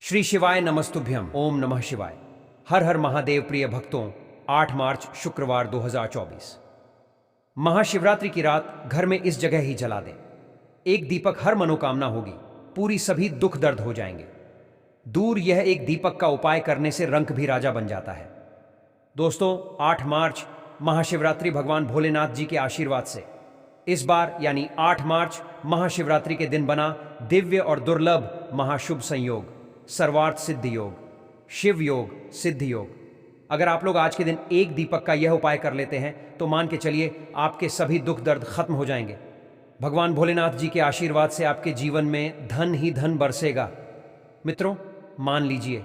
श्री शिवाय नमस्तुभ्यम। ओम नमः शिवाय। हर हर महादेव। प्रिय भक्तों, 8 मार्च शुक्रवार 2024 महाशिवरात्रि की रात घर में इस जगह ही जला दें। एक दीपक हर मनोकामना होगी, पूरी सभी दुख दर्द हो जाएंगे दूर। यह एक दीपक का उपाय करने से रंक भी राजा बन जाता है। दोस्तों, 8 मार्च महाशिवरात्रि भगवान भोलेनाथ जी के आशीर्वाद से इस बार यानी 8 मार्च महाशिवरात्रि के दिन बना दिव्य और दुर्लभ महाशुभ संयोग सर्वार्थ सिद्धि योग, शिव योग, सिद्धि योग। अगर आप लोग आज के दिन एक दीपक का यह उपाय कर लेते हैं तो मान के चलिए आपके सभी दुख दर्द खत्म हो जाएंगे। भगवान भोलेनाथ जी के आशीर्वाद से आपके जीवन में धन ही धन बरसेगा। मित्रों, मान लीजिए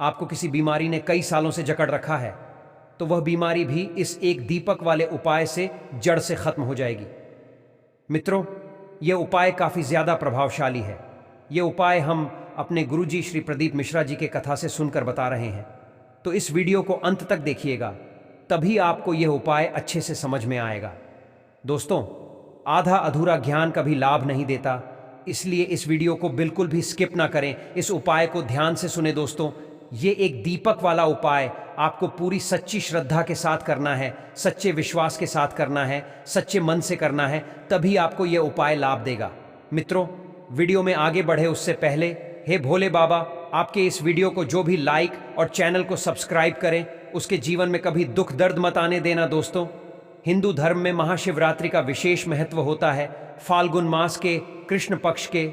आपको किसी बीमारी ने कई सालों से जकड़ रखा है, तो वह बीमारी भी इस एक दीपक वाले उपाय से जड़ से खत्म हो जाएगी। मित्रों, यह उपाय काफी ज्यादा प्रभावशाली है। यह उपाय हम अपने गुरुजी श्री प्रदीप मिश्रा जी के कथा से सुनकर बता रहे हैं, तो इस वीडियो को अंत तक देखिएगा, तभी आपको यह उपाय अच्छे से समझ में आएगा। दोस्तों, आधा अधूरा ज्ञान कभी लाभ नहीं देता, इसलिए इस वीडियो को बिल्कुल भी स्किप ना करें। इस उपाय को ध्यान से सुने। दोस्तों, ये एक दीपक वाला उपाय आपको पूरी सच्ची श्रद्धा के साथ करना है, सच्चे विश्वास के साथ करना है, सच्चे मन से करना है, तभी आपको यह उपाय लाभ देगा। मित्रों, वीडियो में आगे बढ़े उससे पहले हे भोले बाबा, आपके इस वीडियो को जो भी लाइक और चैनल को सब्सक्राइब करें, उसके जीवन में कभी दुख दर्द मत आने देना। दोस्तों, हिंदू धर्म में महाशिवरात्रि का विशेष महत्व होता है। फाल्गुन मास के कृष्ण पक्ष के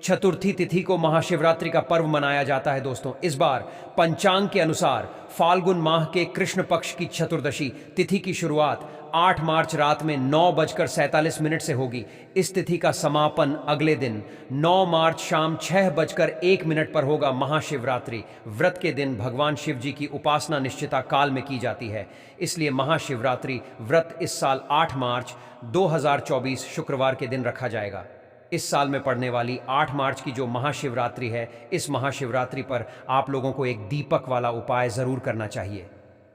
चतुर्थी तिथि को महाशिवरात्रि का पर्व मनाया जाता है। दोस्तों, इस बार पंचांग के अनुसार फाल्गुन माह के कृष्ण पक्ष की चतुर्दशी तिथि की शुरुआत 8 मार्च रात में 9:47 से होगी। इस तिथि का समापन अगले दिन 9 मार्च शाम 6:01 पर होगा। महाशिवरात्रि व्रत के दिन भगवान शिव जी की उपासना निश्चिता काल में की जाती है, इसलिए महाशिवरात्रि व्रत इस साल 8 मार्च 2024 शुक्रवार के दिन रखा जाएगा। इस साल में पड़ने वाली 8 मार्च की जो महाशिवरात्रि है, इस महाशिवरात्रि पर आप लोगों को एक दीपक वाला उपाय जरूर करना चाहिए।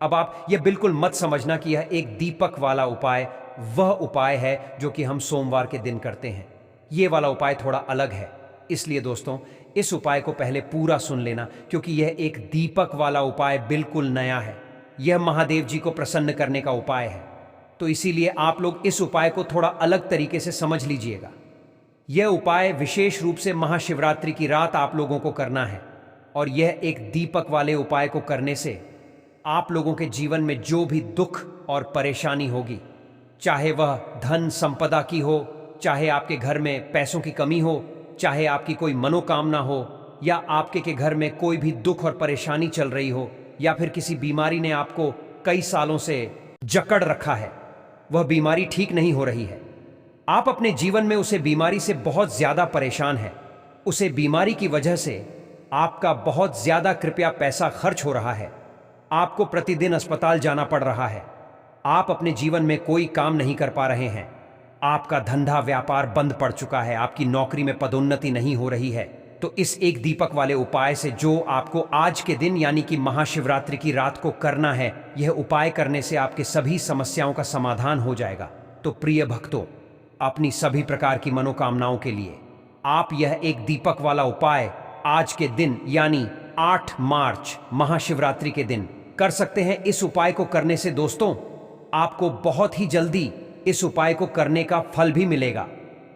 अब आप ये बिल्कुल मत समझना कि यह एक दीपक वाला उपाय वह उपाय है जो कि हम सोमवार के दिन करते हैं। ये वाला उपाय थोड़ा अलग है, इसलिए दोस्तों इस उपाय को पहले पूरा सुन लेना, क्योंकि यह एक दीपक वाला उपाय बिल्कुल नया है। यह महादेव जी को प्रसन्न करने का उपाय है, तो इसीलिए आप लोग इस उपाय को थोड़ा अलग तरीके से समझ लीजिएगा। यह उपाय विशेष रूप से महाशिवरात्रि की रात आप लोगों को करना है, और यह एक दीपक वाले उपाय को करने से आप लोगों के जीवन में जो भी दुख और परेशानी होगी, चाहे वह धन संपदा की हो, चाहे आपके घर में पैसों की कमी हो, चाहे आपकी कोई मनोकामना हो, या आपके के घर में कोई भी दुख और परेशानी चल रही हो, या फिर किसी बीमारी ने आपको कई सालों से जकड़ रखा है, वह बीमारी ठीक नहीं हो रही है, आप अपने जीवन में उसे बीमारी से बहुत ज्यादा परेशान हैं, उसे बीमारी की वजह से आपका बहुत ज्यादा कृपया पैसा खर्च हो रहा है, आपको प्रतिदिन अस्पताल जाना पड़ रहा है, आप अपने जीवन में कोई काम नहीं कर पा रहे हैं, आपका धंधा व्यापार बंद पड़ चुका है, आपकी नौकरी में पदोन्नति नहीं हो रही है, तो इस एक दीपक वाले उपाय से जो आपको आज के दिन यानी कि महाशिवरात्रि की रात को करना है, यह उपाय करने से आपके सभी समस्याओं का समाधान हो जाएगा। तो प्रिय भक्तों, अपनी सभी प्रकार की मनोकामनाओं के लिए आप यह एक दीपक वाला उपाय आज के दिन यानी 8 मार्च महाशिवरात्रि के दिन कर सकते हैं। इस उपाय को करने से दोस्तों आपको बहुत ही जल्दी इस उपाय को करने का फल भी मिलेगा,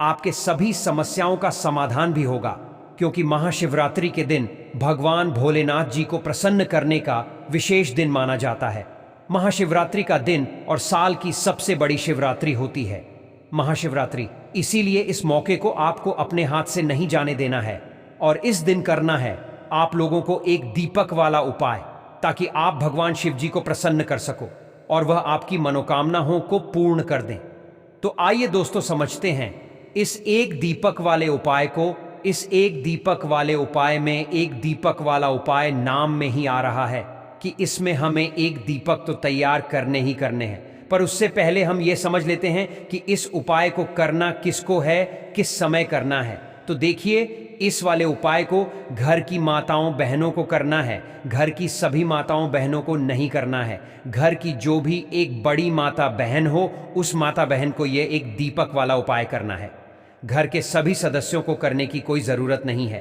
आपके सभी समस्याओं का समाधान भी होगा, क्योंकि महाशिवरात्रि के दिन भगवान भोलेनाथ जी को प्रसन्न करने का विशेष दिन माना जाता है। महाशिवरात्रि का दिन और साल की सबसे बड़ी शिवरात्रि होती है महाशिवरात्रि, इसीलिए इस मौके को आपको अपने हाथ से नहीं जाने देना है, और इस दिन करना है आप लोगों को एक दीपक वाला उपाय, ताकि आप भगवान शिव जी को प्रसन्न कर सको और वह आपकी मनोकामनाओं को पूर्ण कर दें। तो आइए दोस्तों समझते हैं इस एक दीपक वाले उपाय को। इस एक दीपक वाले उपाय में एक दीपक वाला उपाय नाम में ही आ रहा है कि इसमें हमें एक दीपक तो तैयार करने ही करने हैं, पर उससे पहले हम ये समझ लेते हैं कि इस उपाय को करना किसको है, किस समय करना है। तो देखिए, इस वाले उपाय को घर की माताओं बहनों को करना है, घर की सभी माताओं बहनों को नहीं करना है। घर की जो भी एक बड़ी माता बहन हो, उस माता बहन को ये एक दीपक वाला उपाय करना है। घर के सभी सदस्यों को करने की कोई ज़रूरत नहीं है।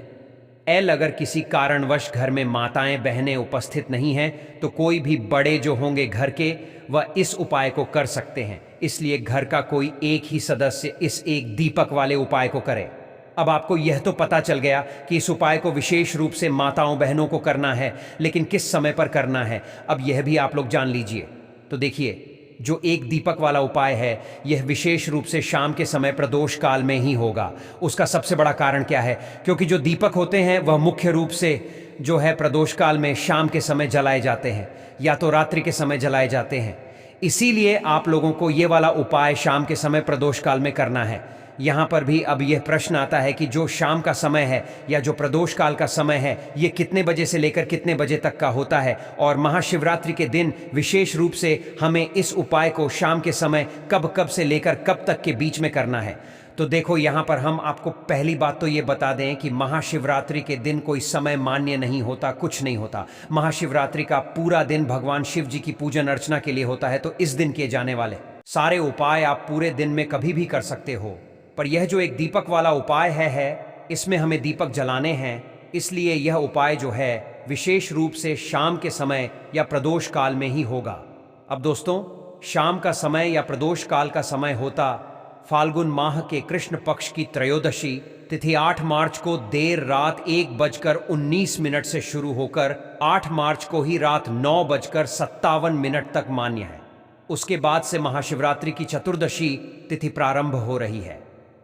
एल अगर किसी कारणवश घर में माताएं बहनें उपस्थित नहीं हैं तो कोई भी बड़े जो होंगे घर के वह इस उपाय को कर सकते हैं। इसलिए घर का कोई एक ही सदस्य इस एक दीपक वाले उपाय को करे। अब आपको यह तो पता चल गया कि इस उपाय को विशेष रूप से माताओं बहनों को करना है, लेकिन किस समय पर करना है अब यह भी आप लोग जान लीजिए। तो देखिए, जो एक दीपक वाला उपाय है यह विशेष रूप से शाम के समय प्रदोष काल में ही होगा। उसका सबसे बड़ा कारण क्या है? क्योंकि जो दीपक होते हैं वह मुख्य रूप से जो है प्रदोष काल में शाम के समय जलाए जाते हैं या तो रात्रि के समय जलाए जाते हैं। इसीलिए आप लोगों को ये वाला उपाय शाम के समय प्रदोष काल में करना है। यहाँ पर भी अब यह प्रश्न आता है कि जो शाम का समय है या जो प्रदोष काल का समय है ये कितने बजे से लेकर कितने बजे तक का होता है, और महाशिवरात्रि के दिन विशेष रूप से हमें इस उपाय को शाम के समय कब कब से लेकर कब तक के बीच में करना है। तो देखो, यहाँ पर हम आपको पहली बात तो ये बता दें कि महाशिवरात्रि के दिन कोई समय मान्य नहीं होता, कुछ नहीं होता। महाशिवरात्रि का पूरा दिन भगवान शिव जी की पूजन अर्चना के लिए होता है। तो इस दिन किए जाने वाले सारे उपाय आप पूरे दिन में कभी भी कर सकते हो, पर यह जो एक दीपक वाला उपाय है इसमें हमें दीपक जलाने हैं, इसलिए यह उपाय जो है विशेष रूप से शाम के समय या प्रदोष काल में ही होगा। अब दोस्तों, शाम का समय या प्रदोष काल का समय होता फाल्गुन माह के कृष्ण पक्ष की त्रयोदशी तिथि 8 मार्च को देर रात 1:19 से शुरू होकर 8 मार्च को ही रात 9:57 तक मान्य है। उसके बाद से महाशिवरात्रि की चतुर्दशी तिथि प्रारंभ हो रही है।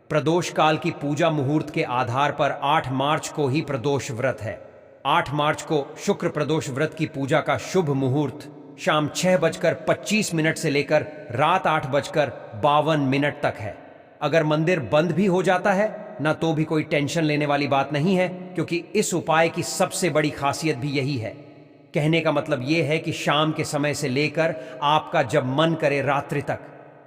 प्रदोष काल की पूजा मुहूर्त के आधार पर 8 मार्च को ही प्रदोष व्रत है। 8 मार्च को शुक्र प्रदोष व्रत की पूजा का शुभ मुहूर्त शाम 6:25 से लेकर रात 8:52 तक है। अगर मंदिर बंद भी हो जाता है ना तो भी कोई टेंशन लेने वाली बात नहीं है, क्योंकि इस उपाय की सबसे बड़ी खासियत भी यही है। कहने का मतलब यह है कि शाम के समय से लेकर आपका जब मन करे रात्रि तक,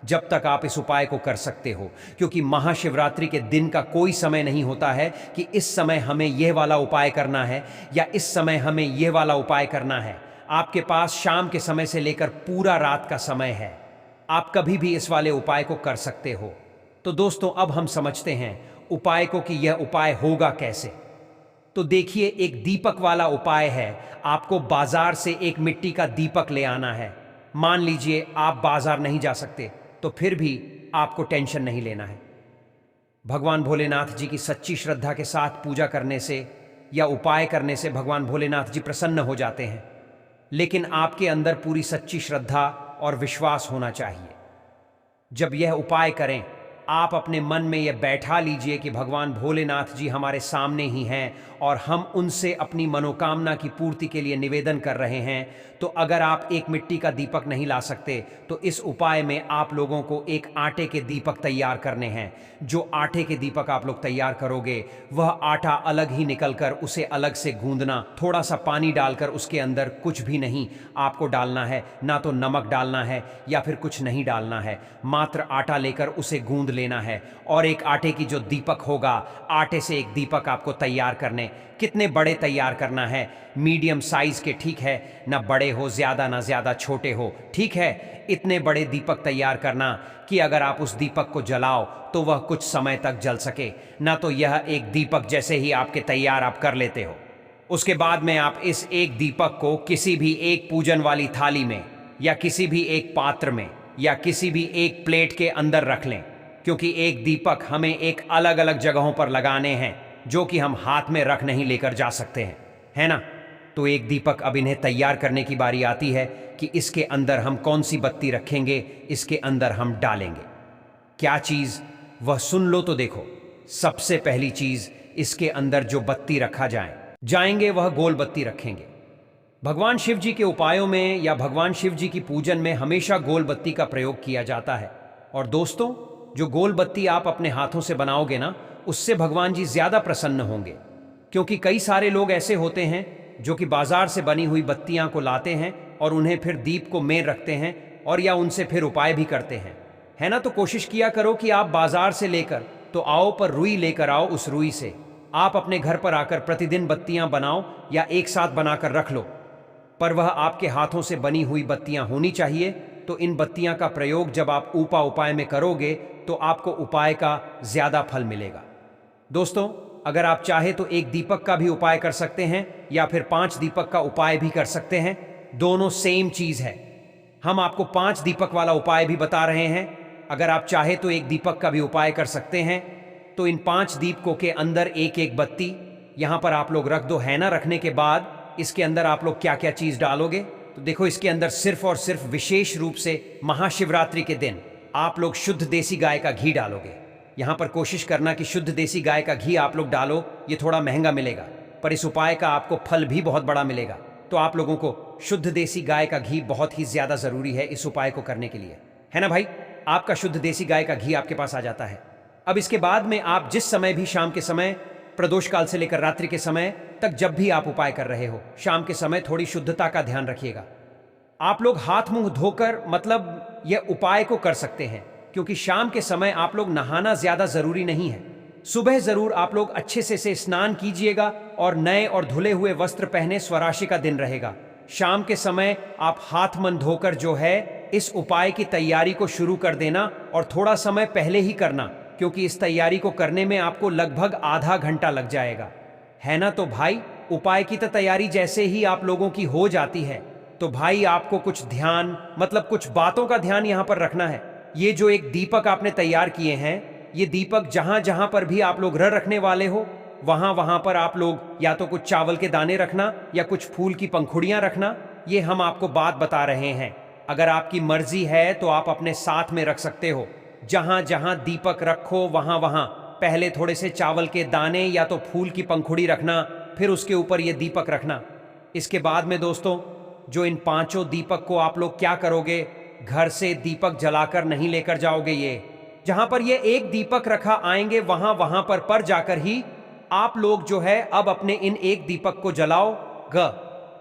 जब तक आप इस उपाय को कर सकते हो, क्योंकि महाशिवरात्रि के दिन का कोई समय नहीं होता है कि इस समय हमें यह वाला उपाय करना है या इस समय हमें यह वाला उपाय करना है। आपके पास शाम के समय से लेकर पूरा रात का समय है, आप कभी भी इस वाले उपाय को कर सकते हो। तो दोस्तों, अब हम समझते हैं उपाय को कि यह उपाय होगा कैसे। तो देखिए, एक दीपक वाला उपाय है। आपको बाजार से एक मिट्टी का दीपक ले आना है। मान लीजिए आप बाजार नहीं जा सकते तो फिर भी आपको टेंशन नहीं लेना है। भगवान भोलेनाथ जी की सच्ची श्रद्धा के साथ पूजा करने से या उपाय करने से भगवान भोलेनाथ जी प्रसन्न हो जाते हैं, लेकिन आपके अंदर पूरी सच्ची श्रद्धा और विश्वास होना चाहिए। जब यह उपाय करें, आप अपने मन में यह बैठा लीजिए कि भगवान भोलेनाथ जी हमारे सामने ही हैं और हम उनसे अपनी मनोकामना की पूर्ति के लिए निवेदन कर रहे हैं। तो अगर आप एक मिट्टी का दीपक नहीं ला सकते तो इस उपाय में आप लोगों को एक आटे के दीपक तैयार करने हैं। जो आटे के दीपक आप लोग तैयार करोगे वह आटा अलग ही निकलकर उसे अलग से गूंदना, थोड़ा सा पानी डालकर उसके अंदर कुछ भी नहीं आपको डालना है, ना तो नमक डालना है या फिर कुछ नहीं डालना है, मात्र आटा लेकर उसे गूंद लेना है। और एक आटे की जो दीपक होगा, आटे से एक दीपक आपको तैयार करने, कितने बड़े तैयार करना है? मीडियम साइज के, ठीक है, ना बड़े हो ज़्यादा ना ज़्यादा छोटे हो, ठीक है। इतने बड़े दीपक तैयार करना कि अगर आप उस दीपक को जलाओ तो वह कुछ समय तक जल सके, ना तो यह एक दीपक जैसे ही आपके तैयार आप कर लेते हो। उसके बाद में आप इस एक दीपक को किसी भी एक पूजन वाली थाली में या किसी भी एक पात्र में या किसी भी एक प्लेट के अंदर रख लें, क्योंकि एक दीपक हमें एक अलग अलग जगहों पर लगाने हैं जो कि हम हाथ में रख नहीं लेकर जा सकते हैं, है ना। तो एक दीपक, अब इन्हें तैयार करने की बारी आती है कि इसके अंदर हम कौन सी बत्ती रखेंगे, इसके अंदर हम डालेंगे क्या चीज़, वह सुन लो तो देखो। सबसे पहली चीज़, इसके अंदर जो बत्ती रखा जाएंगे वह गोल बत्ती रखेंगे। भगवान शिव जी के उपायों में या भगवान शिव जी की पूजन में हमेशा गोल बत्ती का प्रयोग किया जाता है। और दोस्तों, जो गोल बत्ती आप अपने हाथों से बनाओगे ना, उससे भगवान जी ज़्यादा प्रसन्न होंगे, क्योंकि कई सारे लोग ऐसे होते हैं जो कि बाजार से बनी हुई बत्तियां को लाते हैं और उन्हें फिर दीप को मेन रखते हैं और या उनसे फिर उपाय भी करते हैं, है ना। तो कोशिश किया करो कि आप बाजार से लेकर तो आओ, पर रुई लेकर आओ। उस रुई से आप अपने घर पर आकर प्रतिदिन बत्तियां बनाओ या एक साथ बनाकर रख लो, पर वह आपके हाथों से बनी हुई बत्तियां होनी चाहिए। तो इन बत्तियां का प्रयोग जब आप उपाय में करोगे तो आपको उपाय का ज़्यादा फल मिलेगा। दोस्तों, अगर आप चाहे तो एक दीपक का भी उपाय कर सकते हैं या फिर 5 दीपक का उपाय भी कर सकते हैं। दोनों सेम चीज है। हम आपको 5 दीपक वाला उपाय भी बता रहे हैं। अगर आप चाहे तो एक दीपक का भी उपाय कर सकते हैं। तो इन 5 दीपकों के अंदर एक एक बत्ती यहां पर आप लोग रख दो, है ना। रखने के बाद इसके अंदर आप लोग क्या क्या चीज डालोगे, तो देखो इसके अंदर सिर्फ और सिर्फ विशेष रूप से महाशिवरात्रि के दिन आप लोग शुद्ध देसी गाय का घी डालोगे। यहां पर कोशिश करना कि शुद्ध देसी गाय का घी आप लोग डालो। ये थोड़ा महंगा मिलेगा पर इस उपाय का आपको फल भी बहुत बड़ा मिलेगा। तो आप लोगों को शुद्ध देसी गाय का घी बहुत ही ज्यादा जरूरी है इस उपाय को करने के लिए, है ना भाई। आपका शुद्ध देसी गाय का घी आपके पास आ जाता है। अब इसके बाद में आप जिस समय भी, शाम के समय, प्रदोष काल से लेकर रात्रि के समय तक, जब भी आप उपाय कर रहे हो, शाम के समय थोड़ी शुद्धता का ध्यान रखिएगा। आप लोग हाथ मुंह धोकर मतलब यह उपाय को कर सकते हैं, क्योंकि शाम के समय आप लोग नहाना ज्यादा जरूरी नहीं है। सुबह जरूर आप लोग अच्छे से स्नान कीजिएगा और नए और धुले हुए वस्त्र पहने, स्वराशि का दिन रहेगा। शाम के समय आप हाथ मन धोकर जो है इस उपाय की तैयारी को शुरू कर देना, और थोड़ा समय पहले ही करना, क्योंकि इस तैयारी को करने में आपको लगभग आधा घंटा लग जाएगा, है ना। तो भाई उपाय की तो तैयारी जैसे ही आप लोगों की हो जाती है, तो भाई आपको कुछ ध्यान, मतलब कुछ बातों का ध्यान यहां पर रखना है। ये जो एक दीपक आपने तैयार किए हैं, ये दीपक जहां जहां पर भी आप लोग रखने वाले हो, वहां वहां पर आप लोग या तो कुछ चावल के दाने रखना या कुछ फूल की पंखुड़ियां रखना। ये हम आपको बात बता रहे हैं। अगर आपकी मर्जी है तो आप अपने साथ में रख सकते हो। जहां जहां दीपक रखो वहां वहां पहले थोड़े से चावल के दाने या तो फूल की पंखुड़ी रखना, फिर उसके ऊपर ये दीपक रखना। इसके बाद में दोस्तों, जो इन 5 दीपक को आप लोग क्या करोगे, घर से दीपक जलाकर नहीं लेकर जाओगे। ये जहां पर ये एक दीपक रखा आएंगे, वहां वहां पर जाकर ही आप लोग जो है अब अपने इन एक दीपक को जलाओ ग।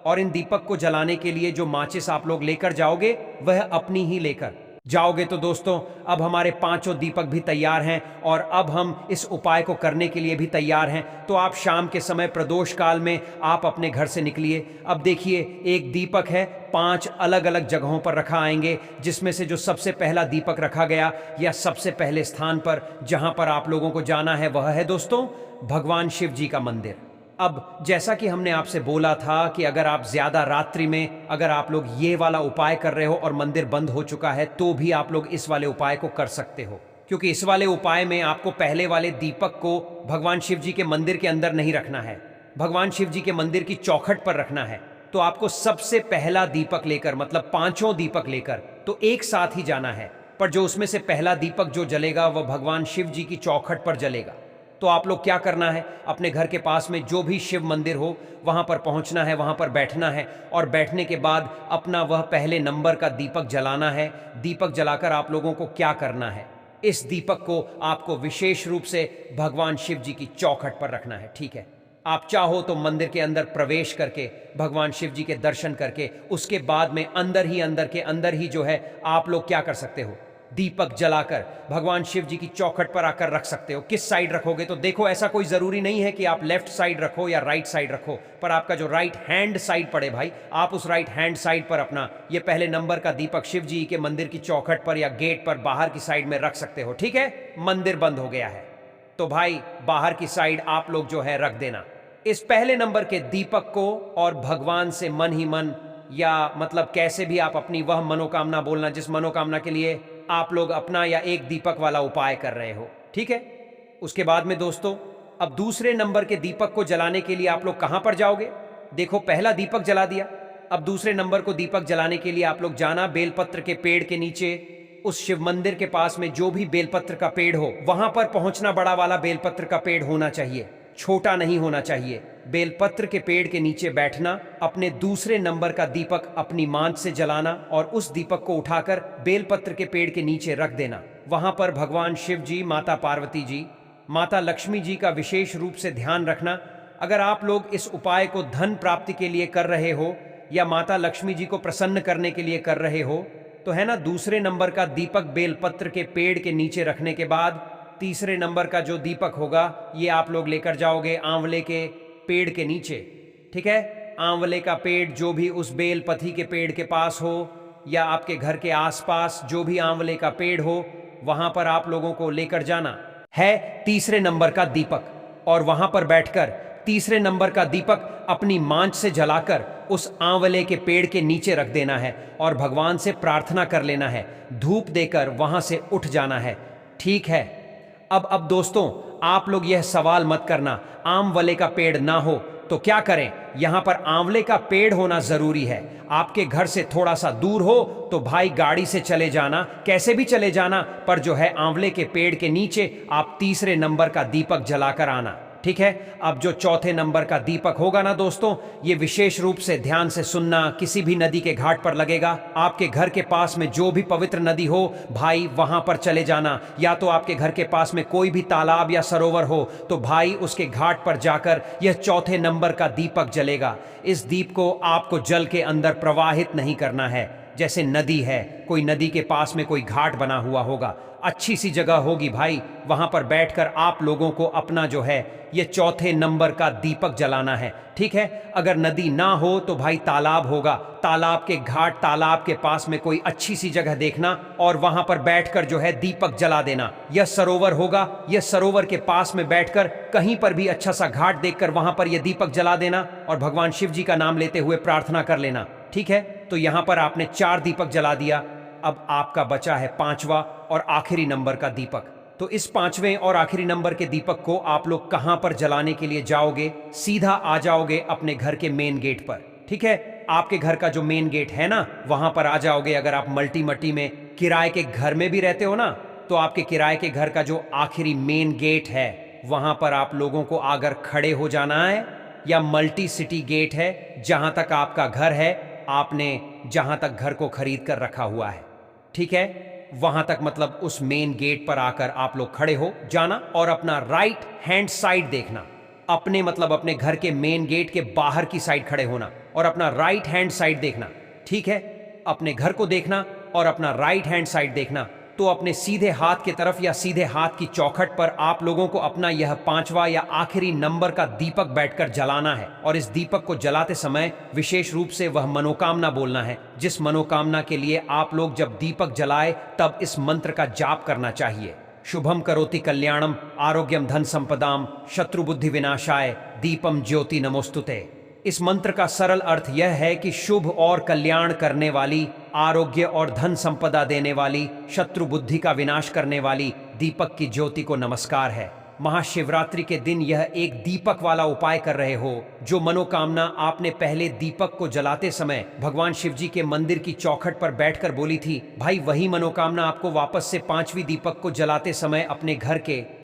और इन दीपक को जलाने के लिए जो माचिस आप लोग लेकर जाओगे, वह अपनी ही लेकर जाओगे। तो दोस्तों, अब हमारे 5 दीपक भी तैयार हैं और अब हम इस उपाय को करने के लिए भी तैयार हैं। तो आप शाम के समय प्रदोष काल में आप अपने घर से निकलिए। अब देखिए, एक दीपक है, 5 अलग अलग जगहों पर रखा आएंगे, जिसमें से जो सबसे पहला दीपक रखा गया या सबसे पहले स्थान पर जहां पर आप लोगों को जाना है, वह है दोस्तों भगवान शिव जी का मंदिर। अब जैसा कि हमने आपसे बोला था कि अगर आप ज्यादा रात्रि में अगर आप लोग ये वाला उपाय कर रहे हो और मंदिर बंद हो चुका है, तो भी आप लोग इस वाले उपाय को कर सकते हो, क्योंकि इस वाले उपाय में आपको पहले वाले दीपक को भगवान शिव जी के मंदिर के अंदर नहीं रखना है, भगवान शिव जी के मंदिर की चौखट पर रखना है। तो आपको सबसे पहला दीपक लेकर, मतलब 5 दीपक लेकर तो एक साथ ही जाना है, पर जो उसमें से पहला दीपक जो जलेगा वह भगवान शिव जी की चौखट पर जलेगा। तो आप लोग क्या करना है, अपने घर के पास में जो भी शिव मंदिर हो वहां पर पहुंचना है, वहां पर बैठना है, और बैठने के बाद अपना वह पहले नंबर का दीपक जलाना है। दीपक जलाकर आप लोगों को क्या करना है, इस दीपक को आपको विशेष रूप से भगवान शिव जी की चौखट पर रखना है, ठीक है। आप चाहो तो मंदिर के अंदर प्रवेश करके भगवान शिव जी के दर्शन करके उसके बाद में अंदर ही जो है आप लोग क्या कर सकते हो, दीपक जलाकर भगवान शिव जी की चौखट पर आकर रख सकते हो। किस साइड रखोगे, तो देखो ऐसा कोई जरूरी नहीं है कि आप लेफ्ट साइड रखो या राइट साइड रखो, पर आपका जो राइट हैंड साइड पड़े भाई, आप उस राइट हैंड साइड पर अपना ये पहले नंबर का दीपक शिव जी के मंदिर की चौखट पर या गेट पर बाहर की साइड में रख सकते हो, ठीक है। मंदिर बंद हो गया है तो भाई बाहर की साइड आप लोग जो है रख देना इस पहले नंबर के दीपक को, और भगवान से मन ही मन या मतलब कैसे भी आप अपनी वह मनोकामना बोलना जिस मनोकामना के लिए आप लोग अपना या एक दीपक वाला उपाय कर रहे हो, ठीक है। उसके बाद में दोस्तों, अब दूसरे नंबर के दीपक को जलाने के लिए आप लोग कहां पर जाओगे। देखो पहला दीपक जला दिया, अब दूसरे नंबर को दीपक जलाने के लिए आप लोग जाना बेलपत्र के पेड़ के नीचे, उस शिव मंदिर के पास में जो भी बेलपत्र का पेड़ हो वहां पर पहुंचना। बड़ा वाला बेलपत्र का पेड़ होना चाहिए, छोटा नहीं होना चाहिए। बेलपत्र के पेड़ के नीचे बैठना, अपने दूसरे नंबर का दीपक अपनी मांझ से जलाना और उस दीपक को उठाकर बेलपत्र के पेड़ के नीचे रख देना। वहां पर भगवान शिव जी, माता पार्वती जी, माता लक्ष्मी जी का विशेष रूप से ध्यान रखना। अगर आप लोग इस उपाय को धन प्राप्ति के लिए कर रहे हो या माता लक्ष्मी जी को प्रसन्न करने के लिए कर रहे हो, तो है ना, दूसरे नंबर का दीपक बेलपत्र के पेड़ के नीचे रखने के बाद तीसरे नंबर का जो दीपक होगा ये आप लोग लेकर जाओगे आंवले के पेड़ के नीचे, ठीक है। आंवले का पेड़ जो भी उस बेलपथी के पेड़ के पास हो या आपके घर के आसपास जो भी आंवले का पेड़ हो, वहां पर आप लोगों को लेकर जाना है तीसरे नंबर का दीपक। और वहां पर बैठकर तीसरे नंबर का दीपक अपनी मांझ से जलाकर उस आंवले के पेड़ के नीचे रख देना है और भगवान से प्रार्थना कर लेना है। धूप देकर वहां से उठ जाना है। ठीक है। अब दोस्तों, आप लोग यह सवाल मत करना आंवले का पेड़ ना हो तो क्या करें। यहां पर आंवले का पेड़ होना जरूरी है। आपके घर से थोड़ा सा दूर हो तो भाई गाड़ी से चले जाना, कैसे भी चले जाना, पर जो है आंवले के पेड़ के नीचे आप तीसरे नंबर का दीपक जलाकर आना। ठीक है। अब जो चौथे नंबर का दीपक होगा ना दोस्तों, ये विशेष रूप से ध्यान से सुनना, किसी भी नदी के घाट पर लगेगा। आपके घर के पास में जो भी पवित्र नदी हो भाई वहां पर चले जाना, या तो आपके घर के पास में कोई भी तालाब या सरोवर हो तो भाई उसके घाट पर जाकर यह चौथे नंबर का दीपक जलेगा। इस दीप को आपको जल के अंदर प्रवाहित नहीं करना है। जैसे नदी है, कोई नदी के पास में कोई घाट बना हुआ होगा, अच्छी सी जगह होगी भाई, वहां पर बैठकर आप लोगों को अपना जो है ये चौथे नंबर का दीपक जलाना है। ठीक है। अगर नदी ना हो तो भाई तालाब होगा, तालाब के घाट, तालाब के पास में कोई अच्छी सी जगह देखना और वहां पर बैठकर जो है दीपक जला देना। यह सरोवर होगा, यह सरोवर के पास में बैठकर कहीं पर भी अच्छा सा घाट देखकर वहां पर यह दीपक जला देना और भगवान शिव जी का नाम लेते हुए प्रार्थना कर लेना। ठीक है। तो यहां पर आपने 4 दीपक जला दिया। अब आपका बचा है 5वां और आखिरी नंबर का दीपक। तो इस 5वें और आखिरी नंबर के दीपक को आप लोग कहां पर जलाने के लिए जाओगे? सीधा आ जाओगे अपने घर के मेन गेट पर। ठीक है। आपके घर का जो मेन गेट है ना, वहां पर आ जाओगे। अगर आप मल्टी में किराए के घर में भी रहते हो ना, तो आपके किराए के घर का जो आखिरी मेन गेट है वहां पर आप लोगों को आकर खड़े हो जाना है। या मल्टी सिटी गेट है, जहां तक आपका घर है, आपने जहां तक घर को खरीद कर रखा हुआ है। ठीक है। वहां तक मतलब उस मेन गेट पर आकर आप लोग खड़े हो जाना और अपना राइट हैंड साइड देखना। अपने मतलब अपने घर के मेन गेट के बाहर की साइड खड़े होना और अपना राइट हैंड साइड देखना। ठीक है। अपने घर को देखना और अपना राइट हैंड साइड देखना। तो अपने सीधे हाथ की तरफ या सीधे हाथ की चौखट पर आप लोगों को अपना यह 5वां या आखिरी नंबर का दीपक बैठकर जलाना है। और इस दीपक को जलाते समय विशेष रूप से वह मनोकामना बोलना है, जिस मनोकामना के लिए आप लोग जब दीपक जलाए तब इस मंत्र का जाप करना चाहिए। शुभम करोति कल्याणम, आरोग्यम धन संपदाम, शत्रु बुद्धि विनाशाय, दीपम ज्योति नमोस्तुते। इस मंत्र का सरल अर्थ यह है कि शुभ और कल्याण करने वाली, आरोग्य और धन संपदा देने वाली, शत्रु बुद्धि का विनाश करने वाली दीपक की ज्योति को नमस्कार है। महाशिवरात्रि के दिन यह एक दीपक वाला उपाय कर रहे हो। जो मनोकामना आपने पहले दीपक को जलाते समय भगवान शिव जी के मंदिर की चौखट पर बैठकर बोली थी, भाई वही मनोकामना आपको वापस से 5वीं दीपक को जलाते समय अपने घर के